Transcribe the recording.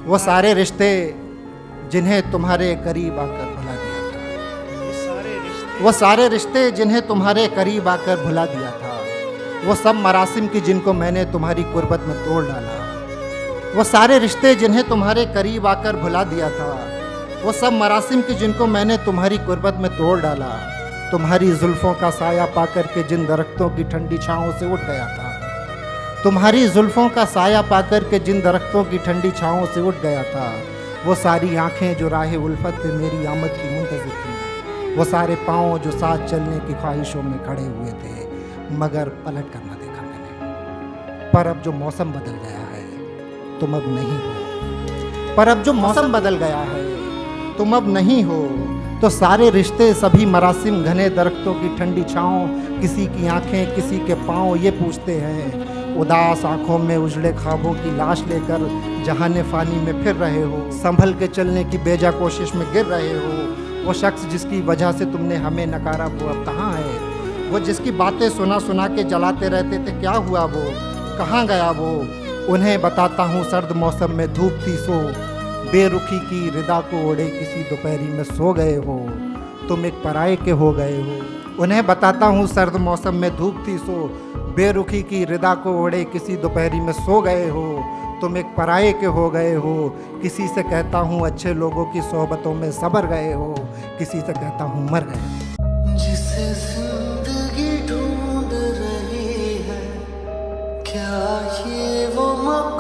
वो सारे रिश्ते जिन्हें तुम्हारे करीब आकर भुला दिया था, वो सारे रिश्ते जिन्हें तुम्हारे करीब आकर भुला दिया था, वो सब मरासिम की जिनको मैंने तुम्हारी कुर्बत में तोड़ डाला, वो सारे रिश्ते जिन्हें तुम्हारे करीब आकर भुला दिया था, वो सब मरासिम की जिनको मैंने तुम्हारी कुर्बत में तोड़ डाला। तुम्हारी जुल्फ़ों का साया पाकर के जिन दरख्तों की ठंडी छाँवों से उठ गया था, तुम्हारी जुल्फ़ों का साया पाकर के जिन दरख्तों की ठंडी छाँवों से उठ गया था, वो सारी आँखें जो राह उल्फत पे मेरी आमद की मुंतज़िर थीं, वो सारे पाँव जो साथ चलने की ख्वाहिशों में खड़े हुए थे, मगर पलट कर न देखा मैंने। पर अब जो मौसम बदल गया है तुम अब नहीं हो, पर अब जो मौसम बदल गया है तुम अब नहीं हो, तो सारे रिश्ते सभी मरासिम घने दरख्तों की ठंडी छाँव, किसी की आंखें किसी के पाँव ये पूछते हैं, उदास आंखों में उजड़े ख्वाबों की लाश लेकर जहाने फ़ानी में फिर रहे हो, संभल के चलने की बेजा कोशिश में गिर रहे हो। वो शख्स जिसकी वजह से तुमने हमें नकारा वो अब कहाँ है, वो जिसकी बातें सुना सुना के जलाते रहते थे क्या हुआ, वो कहाँ गया वो। उन्हें बताता हूँ सर्द मौसम में धूप थी सो, बेरुखी की रिदा को ओढ़े किसी दोपहरी में सो गए हो, तुम एक पराये के हो गए हो। उन्हें बताता हूँ सर्द मौसम में धूप थी सो, बेरुखी की रिदा को ओढ़े किसी दोपहरी में सो गए हो, तुम एक पराये के हो गए हो। किसी से कहता हूँ अच्छे लोगों की सोहबतों में सबर गए हो, किसी से कहता हूँ मर गए। जिसे जिंदगी ढूंढ रही है, क्या ये वो मौका